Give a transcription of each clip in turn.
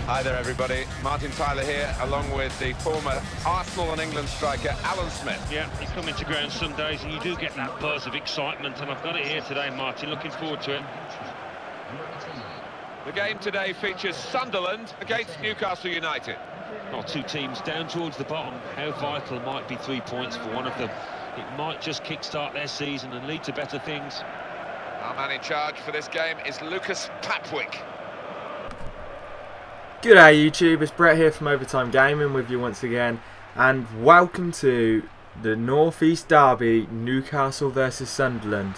Hi there, everybody. Martin Tyler here, along with the former Arsenal and England striker, Alan Smith. Yeah, you come into ground some days and you do get that buzz of excitement, and I've got it here today, Martin. Looking forward to it. The game today features Sunderland against Newcastle United. Well, two teams down towards the bottom. How vital might be 3 points for one of them? It might just kick-start their season and lead to better things. Our man in charge for this game is Lucas Papwick. G'day YouTube, it's Brett here from Overtime Gaming with you once again, and welcome to the North East Derby, Newcastle versus Sunderland.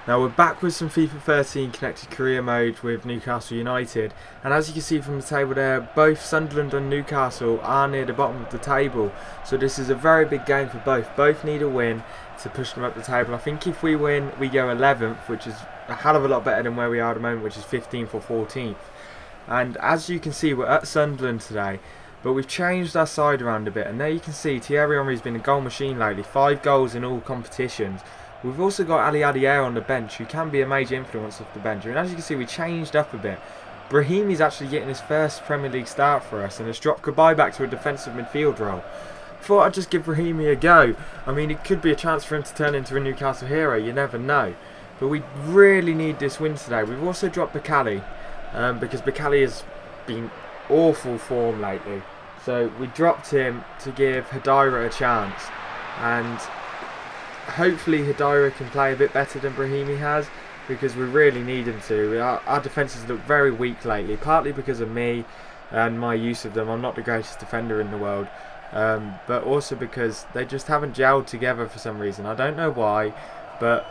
Now we're back with some FIFA 13 connected career mode with Newcastle United, and as you can see from the table there, both Sunderland and Newcastle are near the bottom of the table, so this is a very big game for both. Both need a win to push them up the table. I think if we win, we go 11th, which is a hell of a lot better than where we are at the moment, which is 15th or 14th. And as you can see, we're at Sunderland today, but we've changed our side around a bit, and there you can see Thierry Henry's been a goal machine lately, 5 goals in all competitions. We've also got Ali Adier on the bench, who can be a major influence off the bench, and as you can see, we changed up a bit. Brahimi's actually getting his first Premier League start for us, and has dropped Goodbye back to a defensive midfield role. Thought I'd just give Brahimi a go. I mean, it could be a chance for him to turn into a Newcastle hero, you never know. But we really need this win today. We've also dropped Bakali. Because Bakali has been awful form lately, so we dropped him to give Hadaira a chance, and hopefully Hadaira can play a bit better than Brahimi has, because we really need him to. Our defences look very weak lately, partly because of me and my use of them. I'm not the greatest defender in the world, but also because they just haven't gelled together for some reason. I don't know why, but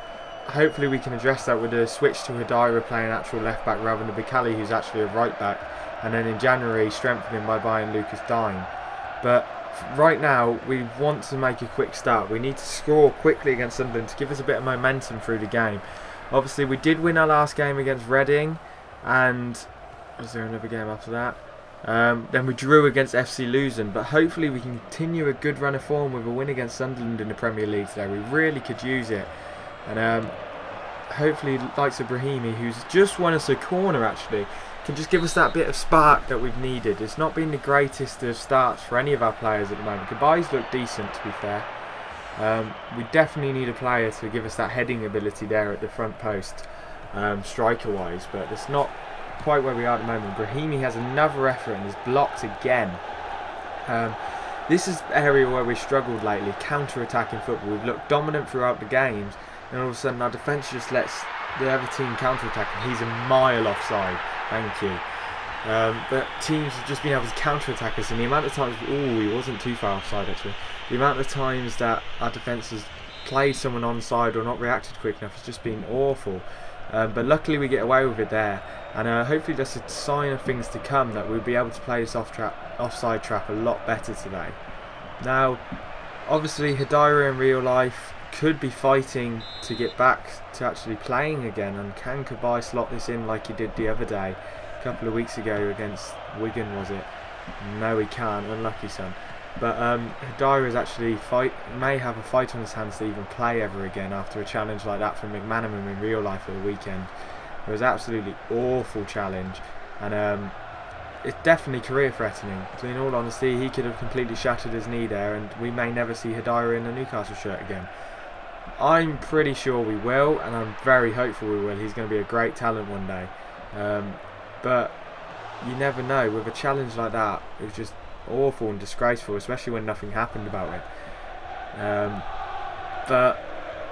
hopefully we can address that with a switch to Hadaira playing actual left back rather than Bakali, who's actually a right back, and then in January strengthening by buying Lucas Digne. But right now we want to make a quick start. We need to score quickly against Sunderland to give us a bit of momentum through the game. Obviously we did win our last game against Reading, and was there another game after that? Then we drew against FC Luton, but hopefully we can continue a good run of form with a win against Sunderland in the Premier League today. We really could use it. And hopefully likes of Brahimi, who's just won us a corner actually, can just give us that bit of spark that we've needed. It's not been the greatest of starts for any of our players at the moment. Goodbyes look decent, to be fair. We definitely need a player to give us that heading ability there at the front post, striker wise, but it's not quite where we are at the moment. Brahimi has another effort and is blocked again. This is the area where we've struggled lately, counter-attacking football. We've looked dominant throughout the games, and all of a sudden our defence just lets the other team counter-attack, and he's a mile offside. Thank you. But teams have just been able to counter-attack us, and the amount of times... Oh, he wasn't too far offside actually. The amount of times that our defence has played someone onside or not reacted quick enough has just been awful. But luckily we get away with it there, and hopefully that's a sign of things to come, that we'll be able to play this offside trap a lot better today. Now, obviously Hadaira in real life could be fighting to get back to actually playing again, and can Goodbye slot this in like he did the other day, a couple of weeks ago against Wigan, was it? No, he can't, unlucky son. But Hadaira is actually may have a fight on his hands to even play ever again after a challenge like that from McManaman in real life at the weekend. It was absolutely awful challenge, and it's definitely career threatening. So in all honesty, he could have completely shattered his knee there, and we may never see Hadaira in a Newcastle shirt again. I'm pretty sure we will, and I'm very hopeful we will. He's going to be a great talent one day, but you never know. With a challenge like that, it was just awful and disgraceful, especially when nothing happened about it. But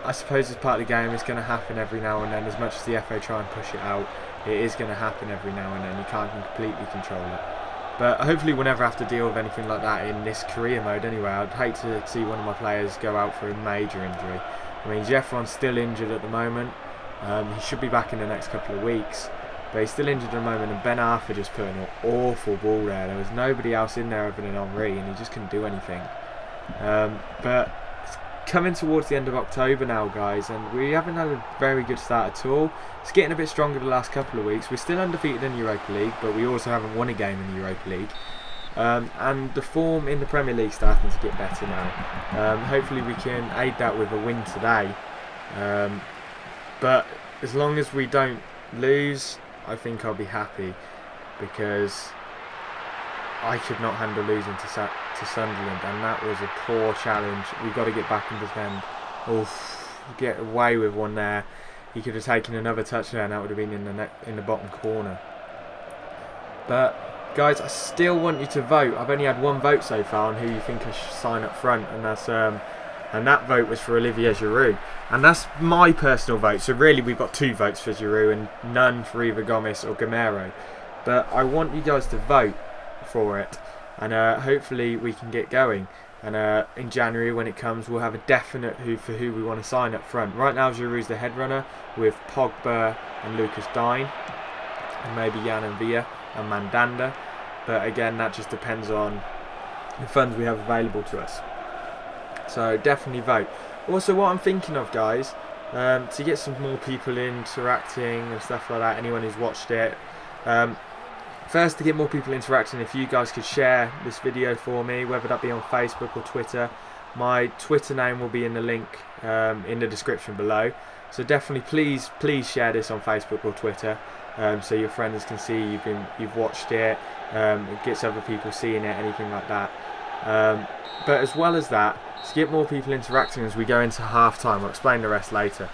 I suppose as part of the game, it's going to happen every now and then. As much as the FA try and push it out, it is going to happen every now and then. You can't completely control it. But hopefully we'll never have to deal with anything like that in this career mode anyway. I'd hate to see one of my players go out for a major injury. I mean, Jeffron's still injured at the moment. He should be back in the next couple of weeks, but he's still injured at the moment, and Ben Arthur just put an awful ball there. There was nobody else in there other than Henry, and he just couldn't do anything. But it's coming towards the end of October now, guys, and we haven't had a very good start at all. It's getting a bit stronger the last couple of weeks. We're still undefeated in the Europa League, but we also haven't won a game in the Europa League. And the form in the Premier League starting to get better now. Hopefully we can aid that with a win today. But as long as we don't lose, I think I'll be happy, because I could not handle losing to Sunderland, and that was a poor challenge. We've got to get back and defend. Oof, get away with one there. He could have taken another touch there, and that would have been in the bottom corner. But guys, I still want you to vote. I've only had one vote so far on who you think I should sign up front, and that's and that vote was for Olivier Giroud, and that's my personal vote. So really, we've got 2 votes for Giroud and none for either Gomes or Gamero. But I want you guys to vote for it, and hopefully we can get going. And in January, when it comes, we'll have a definite for who we want to sign up front. Right now, Giroud's the head runner with Pogba and Lucas Digne, and maybe Jan and Villa and Mandanda. But again, that just depends on the funds we have available to us. So definitely vote. Also, what I'm thinking of, guys, to get some more people interacting and stuff like that, anyone who's watched it, first, to get more people interacting, if you guys could share this video for me, whether that be on Facebook or Twitter. My Twitter name will be in the link in the description below. So definitely, please share this on Facebook or Twitter, so your friends can see you've watched it. It gets other people seeing it, anything like that. But as well as that, to get more people interacting as we go into half-time, I'll explain the rest later.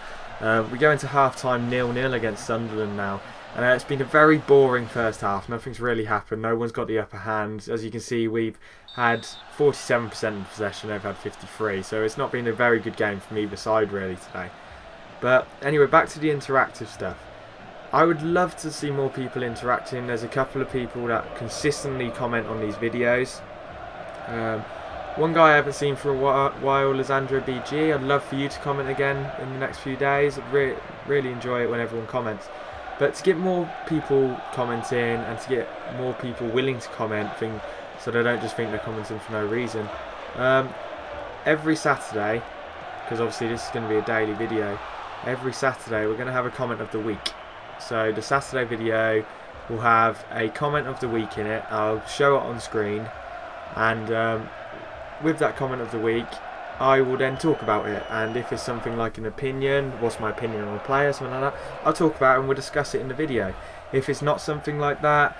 We go into half-time 0-0 against Sunderland now. And it's been a very boring first half. Nothing's really happened. No one's got the upper hand. As you can see, we've had 47% of possession. They've had 53%. So it's not been a very good game from either side really today. But anyway, back to the interactive stuff. I would love to see more people interacting. There's a couple of people that consistently comment on these videos. One guy I haven't seen for a while, Lisandro BG. I'd love for you to comment again in the next few days. I'd really enjoy it when everyone comments. But to get more people commenting and to get more people willing to comment, so they don't just think they're commenting for no reason, every Saturday, because obviously this is going to be a daily video, every Saturday we're going to have a comment of the week. So the Saturday video will have a comment of the week in it. I'll show it on screen, and with that comment of the week, I will then talk about it, and if it's something like an opinion, what's my opinion on a player, something like that, I'll talk about it and we'll discuss it in the video. If it's not something like that,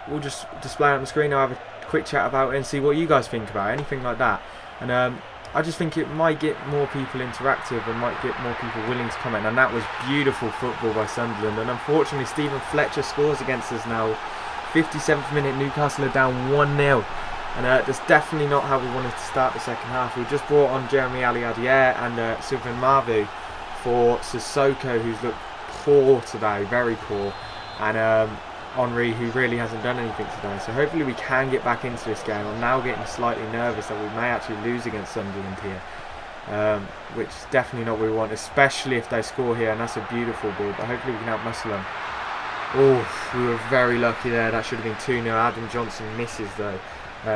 we'll just display it on the screen. I'll have a quick chat about it and see what you guys think about it, anything like that. And I just think it might get more people interactive and might get more people willing to comment. And that was beautiful football by Sunderland, and unfortunately Stephen Fletcher scores against us now. 57th minute, Newcastle are down 1-0. And that's definitely not how we wanted to start the second half. We just brought on Jeremy Aliadier and Sylvain Marvu for Sissoko, who's looked poor today, very poor. And Henry, who really hasn't done anything today. So hopefully we can get back into this game. I'm now getting slightly nervous that we may actually lose against Sunderland here. Which is definitely not what we want, especially if they score here. And that's a beautiful ball, but hopefully we can outmuscle them. Oh, we were very lucky there. That should have been 2-0. Adam Johnson misses though.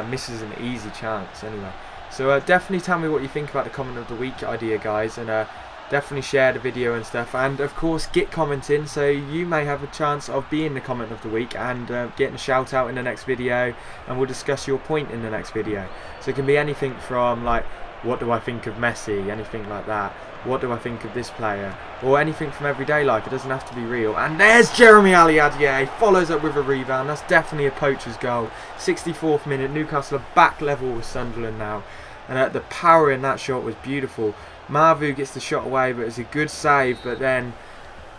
Misses an easy chance anyway. So definitely tell me what you think about the comment of the week idea, guys, and definitely share the video and stuff, and of course get commenting, so you may have a chance of being the comment of the week and getting a shout out in the next video, and we'll discuss your point in the next video. So it can be anything from like, what do I think of Messi, anything like that, what do I think of this player, or anything from everyday life. It doesn't have to be real. And there's Jeremy Aliadier, follows up with a rebound. That's definitely a poacher's goal. 64th minute, Newcastle are back level with Sunderland now, and the power in that shot was beautiful. Marvu gets the shot away, but it's a good save. But then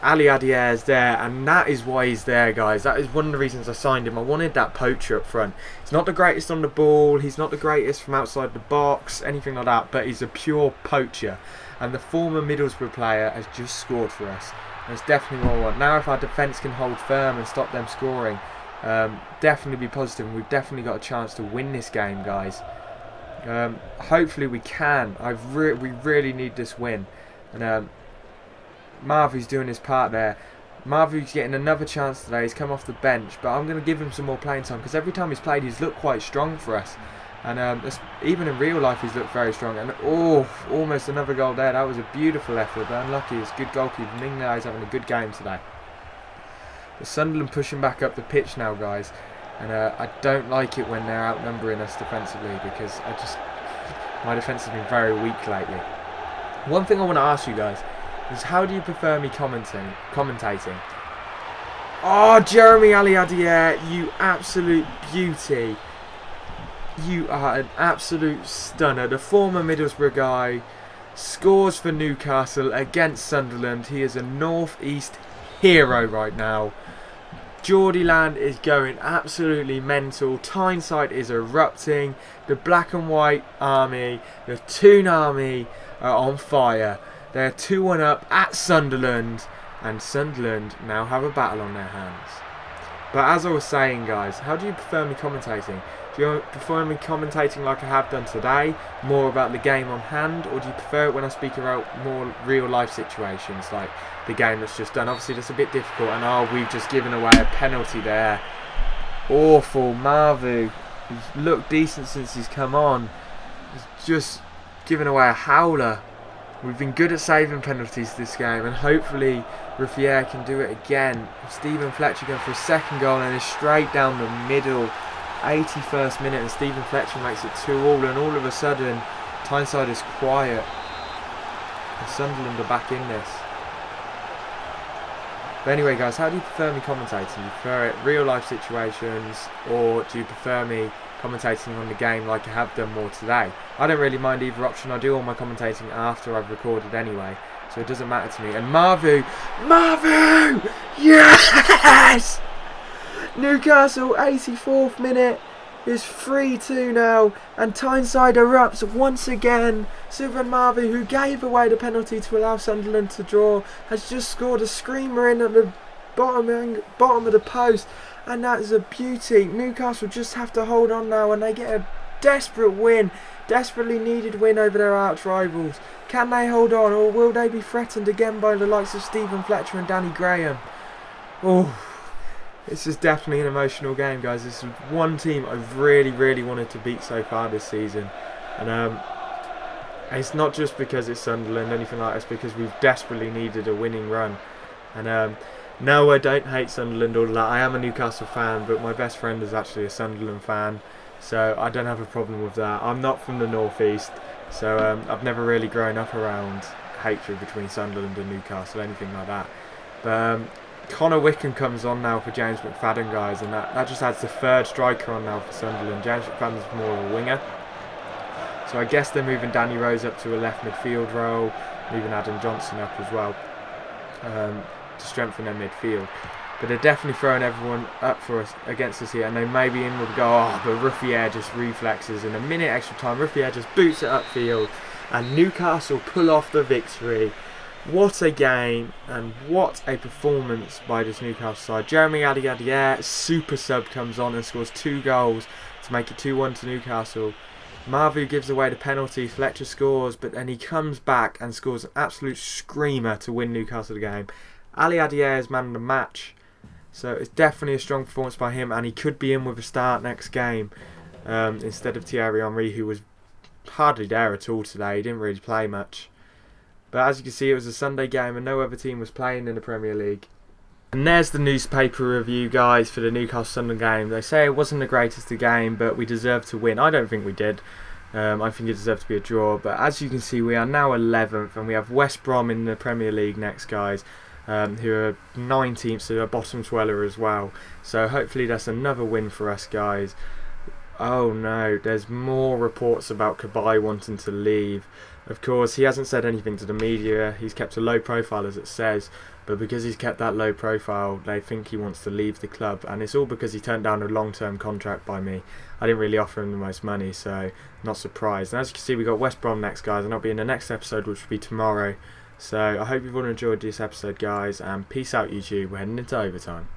Aliadier is there, and that is why he's there, guys. That is one of the reasons I signed him. I wanted that poacher up front. He's not the greatest on the ball, he's not the greatest from outside the box, anything like that, but he's a pure poacher. And the former Middlesbrough player has just scored for us. That's definitely what I want. Now if our defence can hold firm and stop them scoring, definitely be positive, and we've definitely got a chance to win this game, guys. Hopefully we can. We really need this win. And Marvu's doing his part there. Marvu's getting another chance today. He's come off the bench, but I'm going to give him some more playing time, because every time he's played he's looked quite strong for us. And even in real life he's looked very strong. And oh, almost another goal there. That was a beautiful effort, but unlucky. It's good goalkeeper. Mingna is having a good game today. But Sunderland pushing back up the pitch now, guys. And I don't like it when they're outnumbering us defensively, because my defence has been very weak lately. One thing I want to ask you guys is, how do you prefer me commentating? Oh, Jeremy Aliadier, you absolute beauty. You are an absolute stunner. The former Middlesbrough guy scores for Newcastle against Sunderland. He is a North East hero right now. Geordieland is going absolutely mental. Tyneside is erupting. The black and white army, the Toon army are on fire. They're 2-1 up at Sunderland, and Sunderland now have a battle on their hands. But as I was saying, guys, how do you prefer me commentating? Do you prefer me commentating like I have done today, more about the game on hand, or do you prefer it when I speak about more real life situations like the game that's just done? Obviously that's a bit difficult, and we've just given away a penalty there. Awful. Marvu, who's looked decent since he's come on, has just given away a howler. We've been good at saving penalties this game, and hopefully Ruffier can do it again. Stephen Fletcher going for a second goal, and is straight down the middle. 81st minute, and Stephen Fletcher makes it 2-2, and all of a sudden Tyneside is quiet and Sunderland are back in this. But anyway, guys, how do you prefer me commentating? Do you prefer it real life situations, or do you prefer me commentating on the game like I have done more today? I don't really mind either option. I do all my commentating after I've recorded anyway, so it doesn't matter to me. And Marvu, yes! Newcastle, 84th minute, is 3-2 now, and Tyneside erupts once again. Subhan Marvu, who gave away the penalty to allow Sunderland to draw, has just scored a screamer in at the bottom of the post, and that is a beauty. Newcastle just have to hold on now, and they get a desperate win, desperately needed win over their arch rivals. Can they hold on, or will they be threatened again by the likes of Stephen Fletcher and Danny Graham? Oh, this is definitely an emotional game, guys. This is one team I've really wanted to beat so far this season, and it's not just because it's Sunderland, anything like that. It's because we've desperately needed a winning run. And no, I don't hate Sunderland or that. I am a Newcastle fan, but my best friend is actually a Sunderland fan, so I don't have a problem with that. I'm not from the North East, so I've never really grown up around hatred between Sunderland and Newcastle, anything like that. But Connor Wickham comes on now for James McFadden, guys, and that just adds the third striker on now for Sunderland. James McFadden's more of a winger, so I guess they're moving Danny Rose up to a left midfield role, moving Adam Johnson up as well, to strengthen their midfield. But they're definitely throwing everyone up for us against us here, and they may be in with a goal. But Ruffier just reflexes, in a minute extra time Ruffier just boots it upfield, and Newcastle pull off the victory. What a game, and what a performance by this Newcastle side. Jeremy Aliadier, super sub, comes on and scores 2 goals to make it 2-1 to Newcastle. Marvu gives away the penalty, Fletcher scores, but then he comes back and scores an absolute screamer to win Newcastle the game. Aliadier is man of the match, so it's definitely a strong performance by him, and he could be in with a start next game instead of Thierry Henry, who was hardly there at all today. He didn't really play much. But as you can see, it was a Sunday game and no other team was playing in the Premier League. And there's the newspaper review, guys, for the Newcastle Sunderland game. They say it wasn't the greatest of game, but we deserved to win. I don't think we did. I think it deserved to be a draw. But as you can see, we are now 11th, and we have West Brom in the Premier League next, guys, who are 19th, so they're bottom dweller as well. So hopefully that's another win for us, guys. Oh no, there's more reports about Cabaye wanting to leave. Of course, he hasn't said anything to the media. He's kept a low profile, as it says. But because he's kept that low profile, they think he wants to leave the club. And it's all because he turned down a long-term contract by me. I didn't really offer him the most money, so not surprised. And as you can see, we've got West Brom next, guys. And I'll be in the next episode, which will be tomorrow. So I hope you've all enjoyed this episode, guys. And peace out, YouTube. We're heading into overtime.